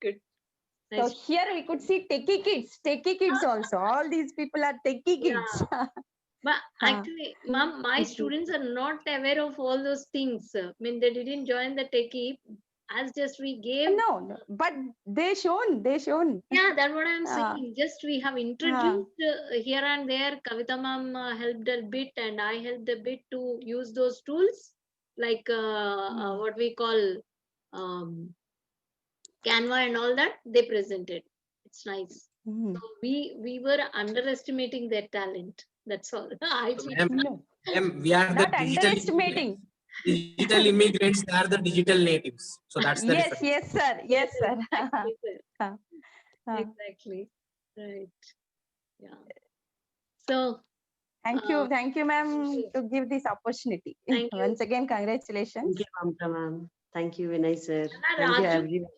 So Nice. here we could see techie kids also. All these people are techie kids. But actually, ma'am, my students are not aware of all those things. I mean, they didn't join the techie. As just we gave. No, but they shown. Yeah, that's what I'm saying. Just we have introduced here and there. Kavita ma'am helped a bit, and I helped a bit to use those tools, like what we call Canva and all that. They presented. It's nice. So we were underestimating their talent. That's all. I feel. Ma'am, we are Not the underestimating. digital immigrants. They are the digital natives. So that's the difference. Yes, sir. Exactly, sir. Exactly. Right. Yeah. So. Thank you, ma'am, to give this opportunity. Thank you. Once again, congratulations. Thank you, Mamta ma'am. Thank you, Vinay sir. Ah, Thank you, Raju, everyone.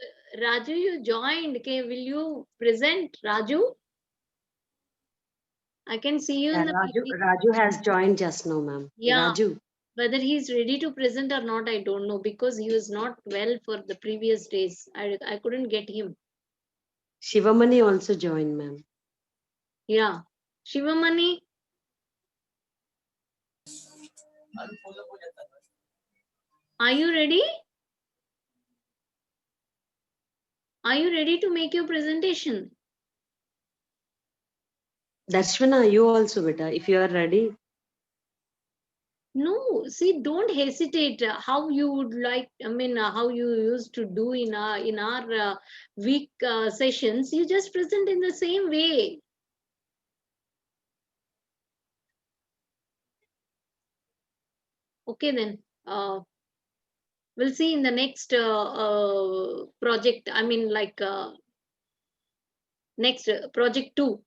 Raju, you joined. Okay, will you present, Raju? I can see you in the PPT. Raju has joined just now, ma'am. Yeah, Raju. whether he's ready to present or not, I don't know, because he was not well for the previous days. I couldn't get him. Shivamani also joined, ma'am. Yeah. Shivamani, are you ready? Are you ready to make your presentation? Darshana, you also, beta, if you are ready. No, see, don't hesitate. How you would like, I mean, how you used to do in our week sessions, you just present in the same way. Okay, then. We'll see in the next project. I mean, like next project 2.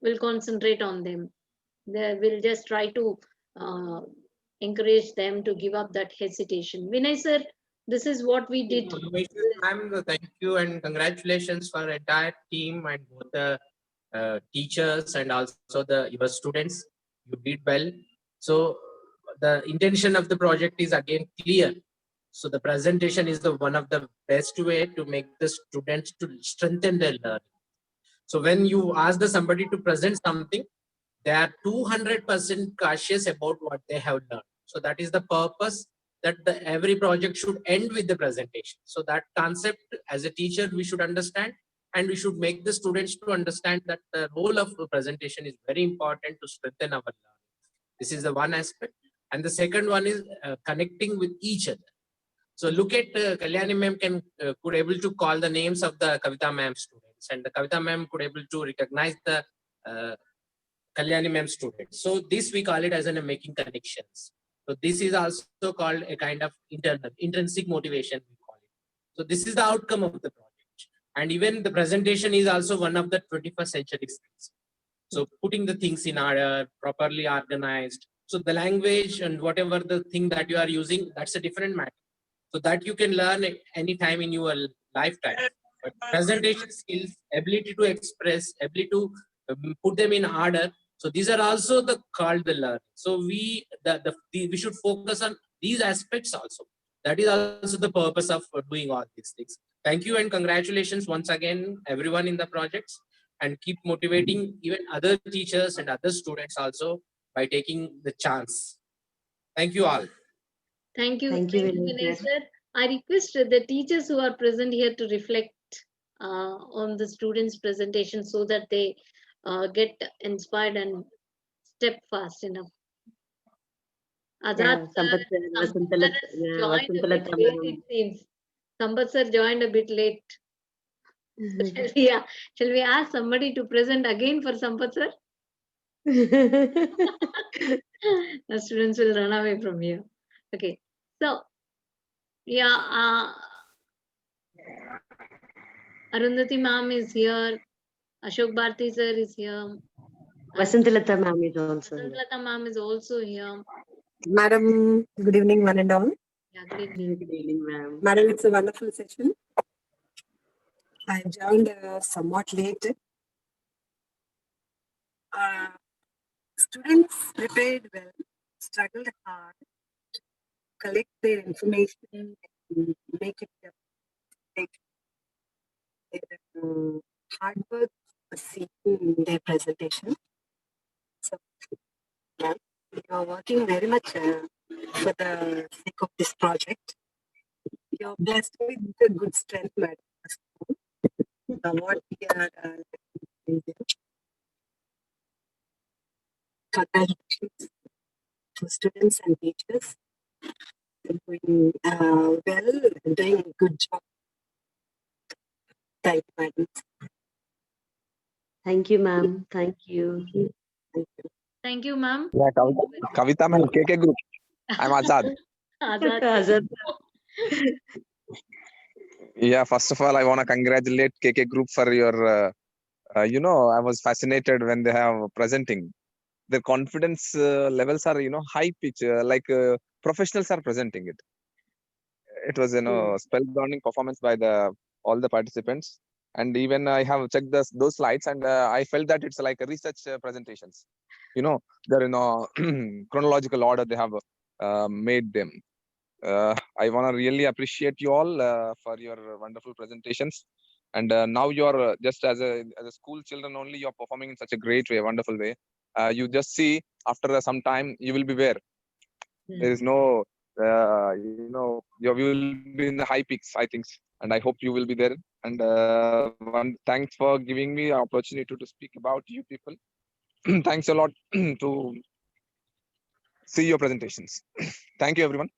We'll concentrate on them. We'll just try to encourage them to give up that hesitation. Vinay sir, this is what we did. Ma'am, thank you and congratulations for entire team and both the teachers and also your students. You did well. So the intention of the project is again clear. So the presentation is the one of the best way to make the students to strengthen their learning. So when you ask somebody to present something, they are 200% cautious about what they have learned. So that is the purpose that every project should end with the presentation. So that concept as a teacher, we should understand, and we should make the students to understand that the role of the presentation is very important to strengthen our learning. This is the one aspect. And the second one is connecting with each other. So look at Kalyani ma'am could able to call the names of the Kavita ma'am students, and the Kavita ma'am could able to recognize the Kalyani ma'am students. So this we call it as making connections. So this is also called a kind of intrinsic motivation, we call it. So this is the outcome of the project. And even the presentation is also one of the 21st century skills. So putting the things in order, properly organized. So the language and whatever the thing that you are using, that's a different matter. So that you can learn anytime in your lifetime. But presentation skills, ability to express, ability to put them in order. So these are also called the learning. So we should focus on these aspects also. That is also the purpose of doing all these things. Thank you and congratulations once again, everyone in the projects, and keep motivating even other teachers and other students also by taking the chance. Thank you all. Thank you. Thank you, Vinay sir. I request the teachers who are present here to reflect on the students' presentation so that they get inspired and step fast enough. Azad sir, joined a bit late, it seems. Sambat sir joined a bit late. Shall we ask somebody to present again for Sambat sir? The students will run away from here. Okay. So, yeah, Arundhati ma'am is here. Ashok Bharti sir is here. Vasantalata ma'am is also here. Vasantalata ma'am is also here. Madam, good evening, one and all. Yeah, good evening. Good evening, ma'am. Madam, it's a wonderful session. I joined somewhat late. Students prepared well, struggled hard, to collect their information and make it hard work seen in their presentation. So, ma'am, you are working very much for the sake of this project. You're blessed with a good strength, madam. What we are congratulations to students and teachers. Doing well, doing a good job. Thank you, madam. Thank you, ma'am. Thank you. Thank you, ma'am. Yeah, Kavita ma'am, KK group. I'm Azad. Azad. Yeah, first of all, I want to congratulate KK group for your, I was fascinated when they have presenting. Their confidence levels are, high pitch, like professionals are presenting it. it was, spellbinding performance by all the participants. And even I have checked those slides, and I felt that it's like a research presentations. They're in a chronological order they have made them. I want to really appreciate you all for your wonderful presentations. And now you're just as a school children only, you're performing in such a great way, wonderful way. You just see after some time you will be where there is no, you will be in the high peaks, I think, and I hope you will be there. And thanks for giving me opportunity to speak about you people. Thanks a lot to see your presentations. Thank you, everyone.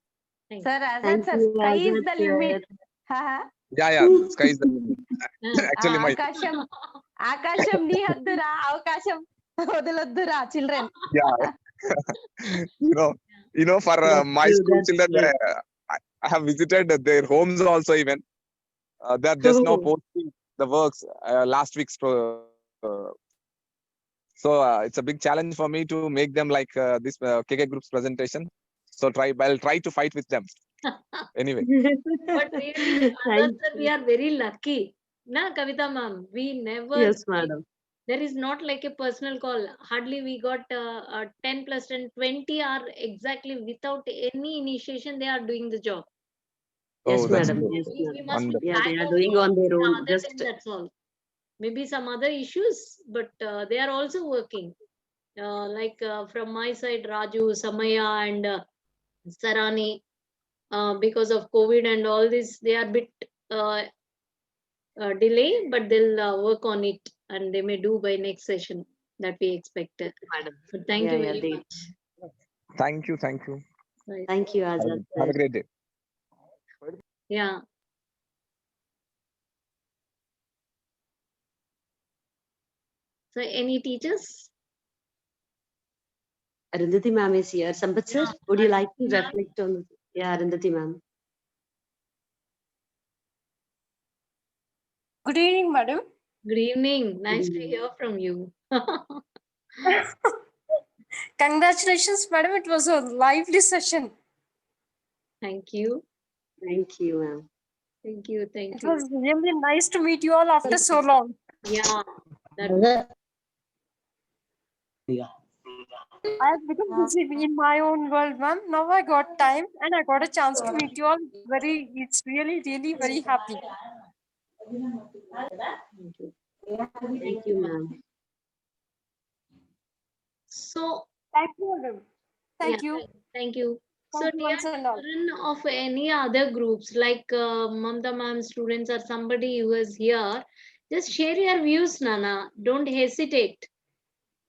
Sir, Azad Thank sir, you, sky is Azad the sir. limit. Haha. Yeah, sky is the limit. Actually, my ఆకాశం నీ హద్దురా అవకాశం వదలొద్దురా children. yeah. For my true, school that's children, true. I have visited their homes also. Even they are just now Oh. posting the works last week's. So it's a big challenge for me to make them like this KK group's presentation. So I'll try to fight with them. Anyway. But really, Azad sir, we are very lucky. Na, Kavita ma'am, we never. Yes, madam. There is not like a personal call. Hardly we got 10 plus 10, 20 are exactly without any initiation, they are doing the job. Yes, Oh, that's madam. good. Yes, We madam. must be Yeah, they back are only doing on their own. other Just thing, that's all. Maybe some other issues, but they are also working. From my side, Raju, Samaya, and Sarani, because of COVID and all this, they are a bit delay, but they'll work on it, and they may do by next session that we expected. madam. But thank Yeah, you yeah, very they- much. Thank you. Right. Thank you, Azad Have a sir. great day. Yeah. So any teachers? Arundhati ma'am is here. Sampath sir, would you like to Arundhati ma'am? reflect on? Yeah, Arundhati ma'am. Good evening, madam. Good evening. Nice to evening. hear from you. Congratulations, madam. It was a lively session. Thank you. Thank you, ma'am. Thank you. Thank It you. was really nice to meet you all after so long. Yeah. That, I have become busy in my own world, ma'am. Now I got time and I got a chance to meet you all. It's really, really very happy. Thank you, ma'am. so Thank you, madam. Thank yeah, you. Thank you. So Thank you dear once and all. children of any other groups like Mamta ma'am students or somebody who is here, just share your views, Nana. Don't hesitate.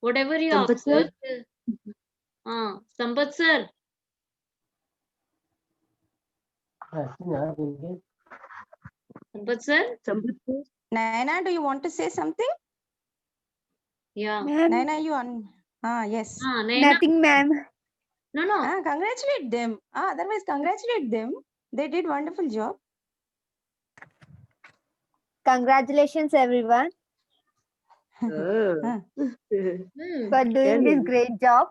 Whatever you Sampath sir? observe. Sampath sir. Sampath sir? Sampath sir? Naina, do you want to say something? Yeah. Naina, you on? Yes. Naina. Nothing, ma'am. No. Congratulate them. Otherwise, congratulate them. They did wonderful job. Congratulations, everyone, Oh. for doing this great job.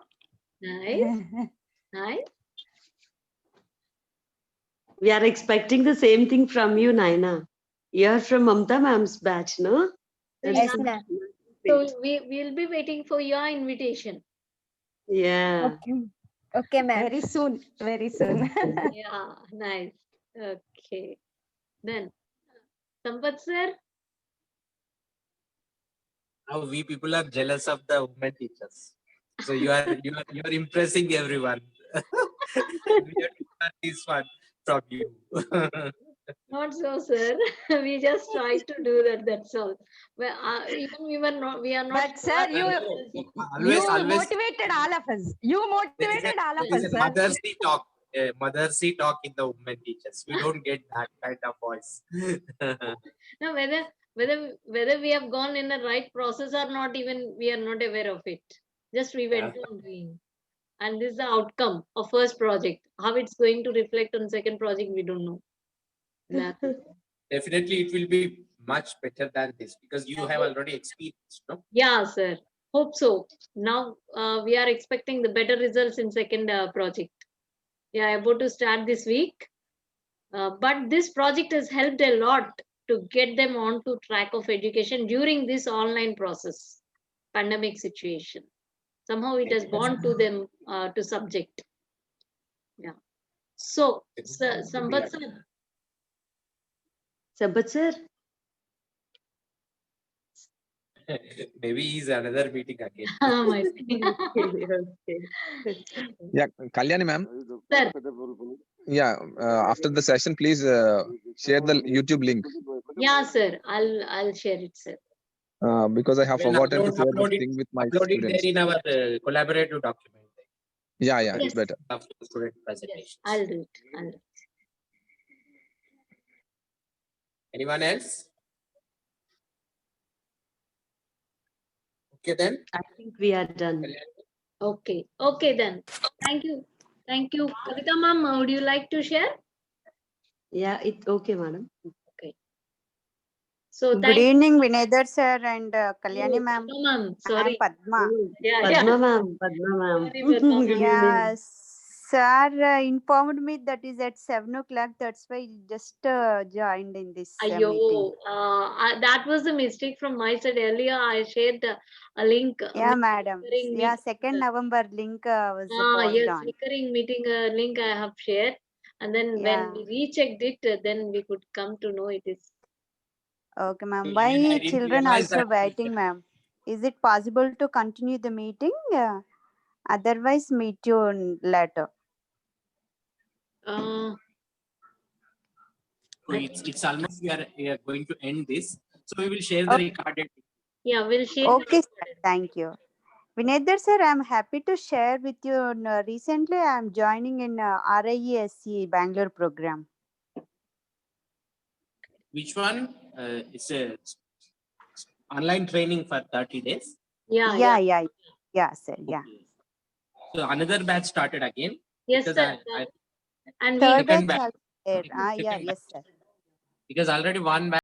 Nice. Nice. We are expecting the same thing from you, Naina. You're from Mamta ma'am's batch, no? Yes, ma'am. So we'll be waiting for your invitation. Yeah. Okay, ma'am. Very soon. Very soon. Yeah, nice. Okay. Then, Sampath sir? Now we people are jealous of the women teachers. So you are impressing everyone. We have to learn this one from you. Not so, sir. We just try to do that. That's all. Well, even we are not. But sir, you motivated all of us. You motivated all of There is us, a sir. motherly talk in the women teachers. We don't get that kind of voice. No, whether we have gone in the right process or not, even we are not aware of it. Just we went on doing. And this is the outcome of first project. How it's going to reflect on second project, we don't know. Definitely, it will be much better than this because you have already experienced, no? Yeah, sir. Hope so. Now we are expecting the better results in second project. Yeah, about to start this week. But this project has helped a lot to get them onto track of education during this online process, pandemic situation. Somehow it has gone to them to subject. Yeah. So, Sambat sir. Sambat sir. Maybe he's another meeting again. Yeah, Kalyani ma'am. Sir. Yeah, after the session, please share the YouTube link Yeah, sir. I'll share it, sir. because I have We'll forgotten to share upload the it, thing with my upload it students. there in our collaborative document. Yeah, yeah, Yes. it's better. After the student presentation. I'll do it. I'll do it. Anyone else? Okay then. I think we are done. Okay. Okay then. Thank you. Thank you. Kavita ma'am, would you like to share? Yeah, it's okay, madam. Okay. So Good thank evening, Vinedar sir and Kalyani ma'am. Padma ma'am. I'm Sorry. Padma. Yeah, Padma yeah. ma'am. Padma ma'am. Sorry, Padma Good ma'am. Yeah, evening. sir informed me that is at 7 o'clock. That's why just joined in this meeting. Ayo, that was a mistake from my side. Earlier, I shared a link. Yeah, madam. Recurring Yeah, meeting. 2nd November link was passed Yes, on. recurring meeting link I have shared. And then Yeah. when we rechecked it, then we could come to know it is. Okay, ma'am. Even I Why didn't children realize also that. waiting, ma'am? Is it possible to continue the meeting? Otherwise, meet you later. So it's almost we are going to end this. So we will share the Okay. recorded. Yeah, we'll share. Okay, sir. Thank you. Vinedar sir, I'm happy to share with you. Recently, I'm joining in RIESC Bangalore program. Which one? It's a online training for 30 days. Yeah, sir. Yeah. So another batch started again. Yes, because sir. And Third second batch batch. also there. Yeah, yes, sir. Because already one batch